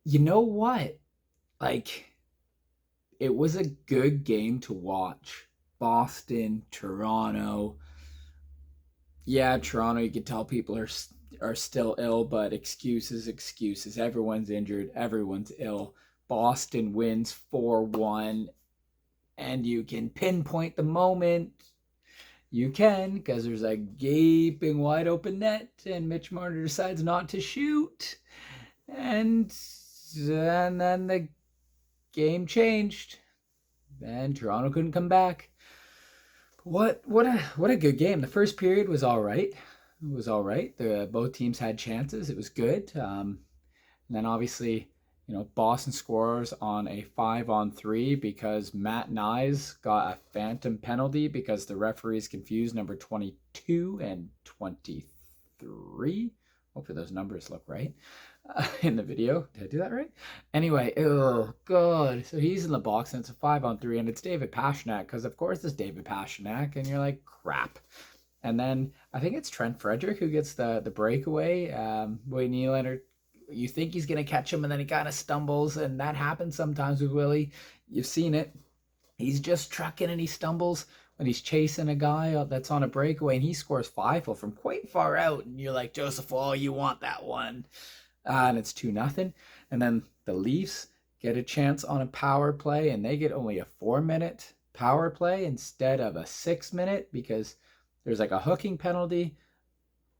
You know what? Like, it was a good game to watch. Boston, Toronto. Yeah, Toronto, you could tell people are still ill, but excuses, excuses. Everyone's injured, everyone's ill. Boston wins 4-1, and you can pinpoint the moment. You can, because there's a gaping wide open net, and Mitch Marner decides not to shoot. And then the game changed. And Toronto couldn't come back. What a good game. The first period was all right. It was all right. Both teams had chances. It was good. And then obviously, Boston scores on a 5-on-3 because Matt Nyes got a phantom penalty because the referees confused number 22 and 23. Hopefully those numbers look right in the video. Did I do that right? Anyway, oh god. So he's in the box and it's a 5-on-3 and it's David Pastrnak because of course it's David Pastrnak and you're like crap. And then I think it's Trent Frederick who gets the breakaway. Willie Nylander, you think he's gonna catch him and then he kind of stumbles, and that happens sometimes with Willie. You've seen it. He's just trucking and he stumbles when he's chasing a guy that's on a breakaway and he scores 5 from quite far out, and you're like, Joseph, oh, you want that one. And it's 2-0. And then the Leafs get a chance on a power play and they get only a 4-minute power play instead of a 6-minute because there's like a hooking penalty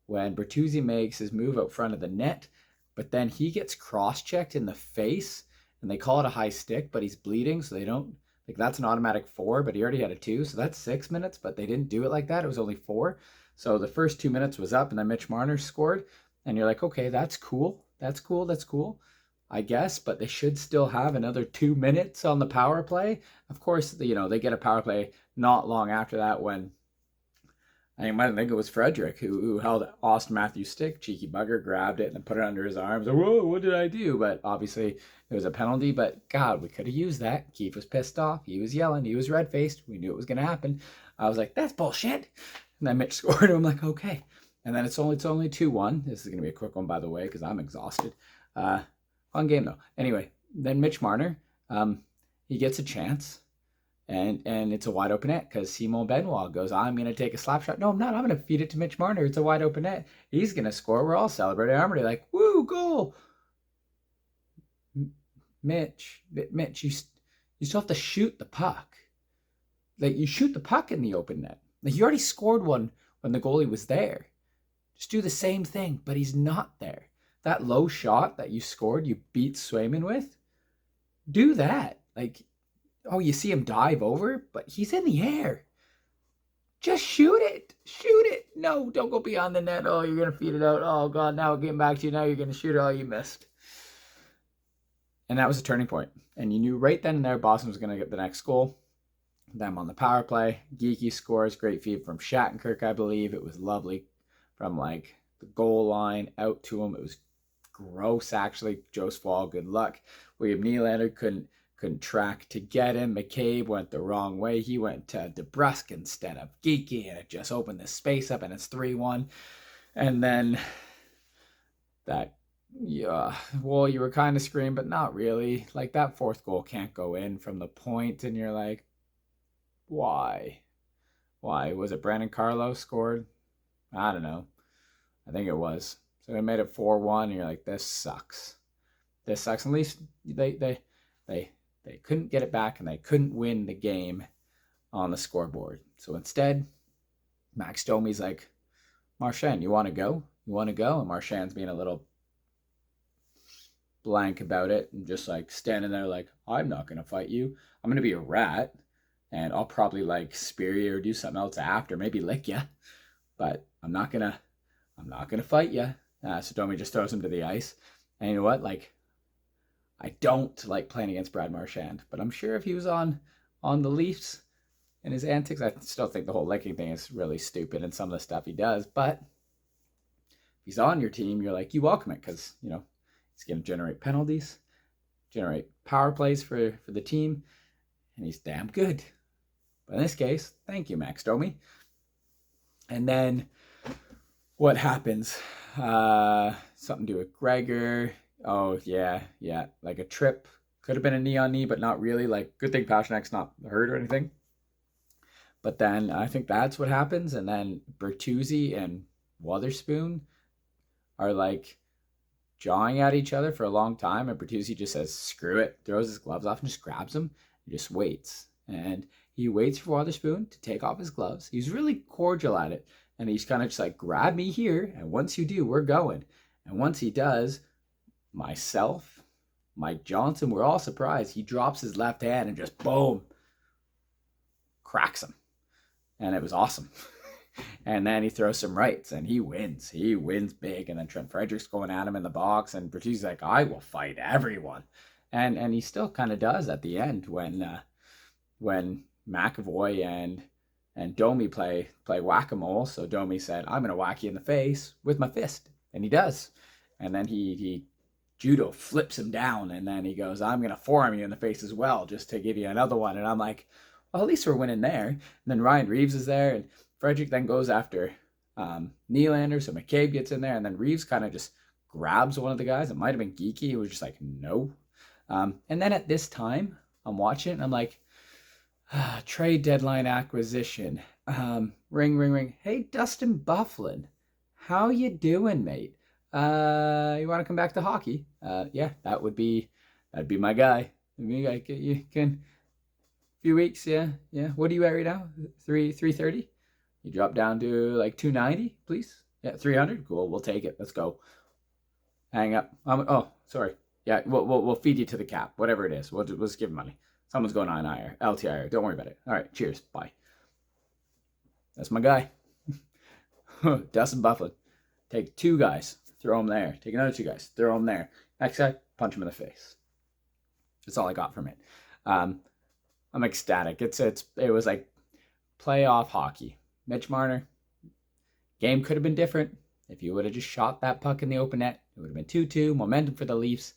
when Bertuzzi makes his move out front of the net, but then he gets cross-checked in the face and they call it a high stick, but he's bleeding, so they don't, like, that's an automatic 4, but he already had a 2, so that's 6 minutes, but they didn't do it like that. It was only 4. So the first 2 minutes was up and then Mitch Marner scored, and you're like, okay, that's cool. That's cool. That's cool. I guess, but they should still have another 2 minutes on the power play. Of course, they get a power play not long after that when I think it was Frederick who held Austin Matthews' stick. Cheeky bugger grabbed it and put it under his arms. Whoa, what did I do? But obviously it was a penalty. But God, we could have used that. Keith was pissed off. He was yelling. He was red faced. We knew it was going to happen. I was like, that's bullshit. And then Mitch scored. And I'm like, okay. And then it's only 2-1. This is going to be a quick one, by the way, because I'm exhausted. Fun game though. Anyway, then Mitch Marner, he gets a chance. And it's a wide open net because Simon Benoit goes, I'm going to take a slap shot. No, I'm not. I'm going to feed it to Mitch Marner. It's a wide open net. He's going to score. We're all celebrating. I'm already like, woo, goal. Mitch, you still have to shoot the puck. Like, you shoot the puck in the open net. Like, you already scored one when the goalie was there. Just do the same thing, but he's not there. That low shot that you scored, you beat Swayman with, do that. Like, oh, you see him dive over, but he's in the air. Just shoot it. Shoot it. No, don't go beyond the net. Oh, you're going to feed it out. Oh, God, now getting back to you. Now you're going to shoot it. Oh, you missed. And that was a turning point. And you knew right then and there Boston was going to get the next goal. Them on the power play. Geeky scores. Great feed from Shattenkirk, I believe. It was lovely from like the goal line out to him. It was gross, actually. Joe Swall, good luck. William Nylander couldn't track to get him. McCabe went the wrong way. He went to DeBrusk instead of Geeky, and it just opened the space up, and it's 3-1. And then that, yeah, well, you were kind of screaming, but not really. Like, that fourth goal can't go in from the point, and you're like, why? Why? Was it Brandon Carlo scored? I don't know. I think it was. So it made it 4-1, and you're like, this sucks. This sucks. At least they couldn't get it back and they couldn't win the game on the scoreboard. So instead, Max Domi's like, Marchand, you want to go? You want to go? And Marchand's being a little blank about it and just like standing there like, I'm not going to fight you. I'm going to be a rat and I'll probably like spear you or do something else after, maybe lick you. But I'm not going to fight you. So Domi just throws him to the ice. And you know what? Like, I don't like playing against Brad Marchand, but I'm sure if he was on the Leafs and his antics, I still think the whole licking thing is really stupid and some of the stuff he does. But if he's on your team, you're like, you welcome it because, he's going to generate penalties, generate power plays for the team, and he's damn good. But in this case, thank you, Max Domi. And then what happens? Something to do with Gregor. Oh yeah, yeah. Like a trip. Could have been a knee on knee, but not really. Like good thing Pasternak's not hurt or anything. But then I think that's what happens, and then Bertuzzi and Wotherspoon are like jawing at each other for a long time, and Bertuzzi just says screw it, throws his gloves off and just grabs him and just waits. And he waits for Wotherspoon to take off his gloves. He's really cordial at it, and he's kind of just like, grab me here, and once you do, we're going. And once he does, myself, Mike Johnson, we're all surprised. He drops his left hand and just boom, cracks him. And it was awesome. And then he throws some rights and he wins. He wins big. And then Trent Frederick's going at him in the box, and Bertuzzi's like, I will fight everyone. And he still kind of does at the end when McAvoy and Domi play whack-a-mole. So Domi said, I'm gonna whack you in the face with my fist. And he does. And then he judo flips him down, and then he goes, I'm gonna forearm you in the face as well, just to give you another one. And I'm like, well, at least we're winning there. And then Ryan Reeves is there, and Frederick then goes after Nylander, so McCabe gets in there, and then Reeves kind of just grabs one of the guys. It might have been Geeky, who was just like, no. And then at this time, I'm watching, and I'm like, trade deadline acquisition. Ring, ring, ring. Hey, Dustin Byfuglien, how you doing, mate? You want to come back to hockey? Yeah, that'd be my guy. You can, few weeks, yeah. What are you at right now? 330? You drop down to like 290, please? Yeah, 300? Cool, we'll take it. Let's go. Hang up. Oh, sorry. Yeah, we'll feed you to the cap, whatever it is. We'll just give him money. Someone's going on IR, LTIR. Don't worry about it. All right, cheers. Bye. That's my guy. Dustin Byfuglien. Take two guys, throw them there. Take another two guys, throw them there. Next guy, punch him in the face. That's all I got from it. I'm ecstatic. It was like playoff hockey. Mitch Marner, game could have been different if you would have just shot that puck in the open net. It would have been 2-2, momentum for the Leafs,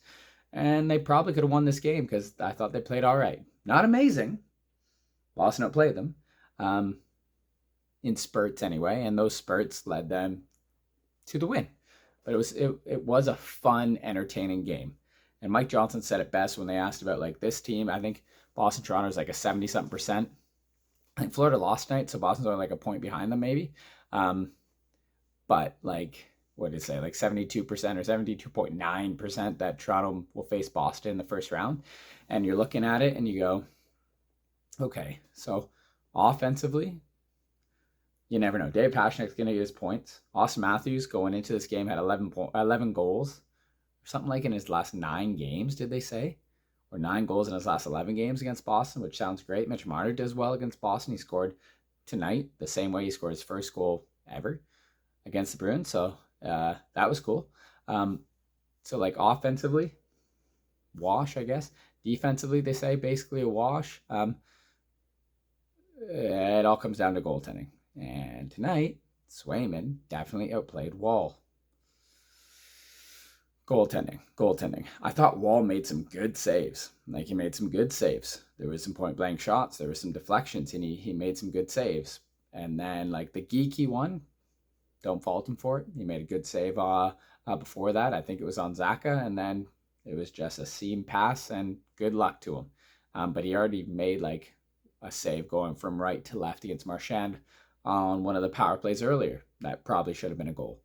and they probably could have won this game because I thought they played all right. Not amazing. Boston outplayed them in spurts anyway, and those spurts led them to the win. But it was a fun, entertaining game. And Mike Johnson said it best when they asked about like this team. I think Boston Toronto is like a 70-something percent. I think Florida lost tonight, so Boston's only like a point behind them maybe. But like, what did it say? Like 72% or 72.9% that Toronto will face Boston in the first round. And you're looking at it and you go, okay, so offensively, you never know. Dave Pastrnak's going to get his points. Austin Matthews going into this game had 11 goals. Something like in his last 9 games, did they say? Or 9 goals in his last 11 games against Boston, which sounds great. Mitch Marner does well against Boston. He scored tonight the same way he scored his first goal ever against the Bruins. So that was cool. So like offensively, wash, I guess. Defensively, they say basically a wash. It all comes down to goaltending. And tonight, Swayman definitely outplayed Wall. Goaltending. I thought Wall made some good saves. Like, he made some good saves. There was some point-blank shots. There was some deflections, and he made some good saves. And then, like, the Geeky one, don't fault him for it. He made a good save before that. I think it was on Zaka, and then it was just a seam pass, and good luck to him. But he already made, like, a save going from right to left against Marchand on one of the power plays earlier. That probably should have been a goal.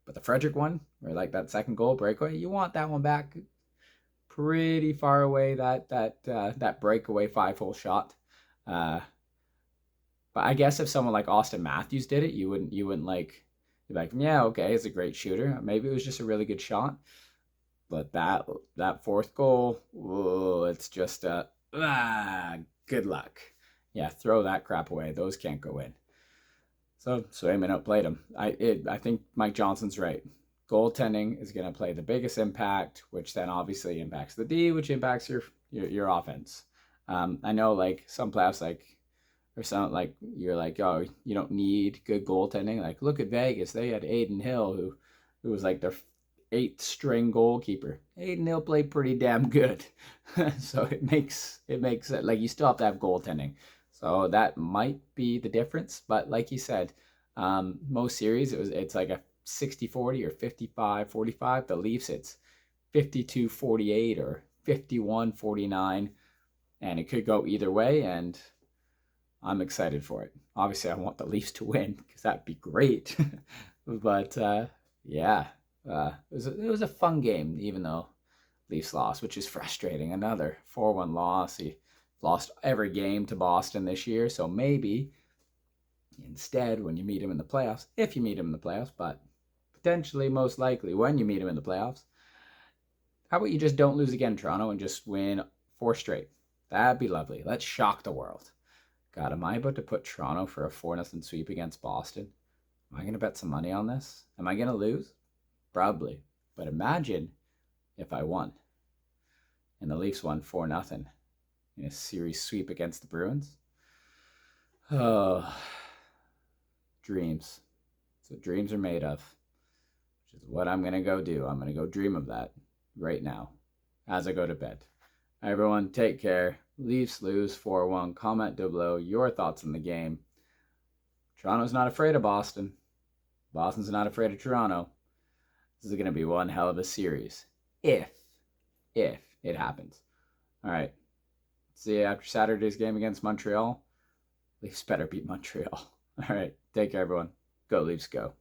But the Frederick one, or like that second goal breakaway, you want that one back pretty far away. That breakaway 5-hole shot. But I guess if someone like Austin Matthews did it, you wouldn't like, you'd be like, yeah, okay, he's a great shooter. Maybe it was just a really good shot. But that fourth goal, it's just good luck. Yeah, throw that crap away. Those can't go in. So Swayman outplayed him. I think Mike Johnson's right. Goaltending is going to play the biggest impact, which then obviously impacts the D, which impacts your offense. I know like some playoffs, like, or some like you're like, oh, you don't need good goaltending. Like, look at Vegas. They had Aiden Hill, who was like their 8th string goalkeeper. Aiden Hill played pretty damn good. So it makes it like you still have to have goaltending. So that might be the difference. But like you said, most series it's like a 60-40 or 55-45. The Leafs, 52-48 or 51-49, and it could go either way, and I'm excited for it. Obviously, I want the Leafs to win because that'd be great. But yeah, it was a fun game, even though Leafs lost, which is frustrating. Another 4-1 loss. He lost every game to Boston this year, so maybe instead, when you meet him in the playoffs, if you meet him in the playoffs, but potentially most likely when you meet him in the playoffs, how about you just don't lose again, Toronto, and just win 4 straight? That'd be lovely. Let's shock the world. God, am I about to put Toronto for a 4-0 sweep against Boston? Am I going to bet some money on this? Am I going to lose? Probably. But imagine if I won and the Leafs won 4-0 in a series sweep against the Bruins. Oh, dreams. That's what dreams are made of, which is what I'm going to go do. I'm going to go dream of that right now as I go to bed. Everyone, take care. Leafs lose 4-1. Comment down below your thoughts on the game. Toronto's not afraid of Boston. Boston's not afraid of Toronto. This is going to be one hell of a series. If it happens. All right. See you after Saturday's game against Montreal. Leafs better beat Montreal. All right. Take care, everyone. Go Leafs, go.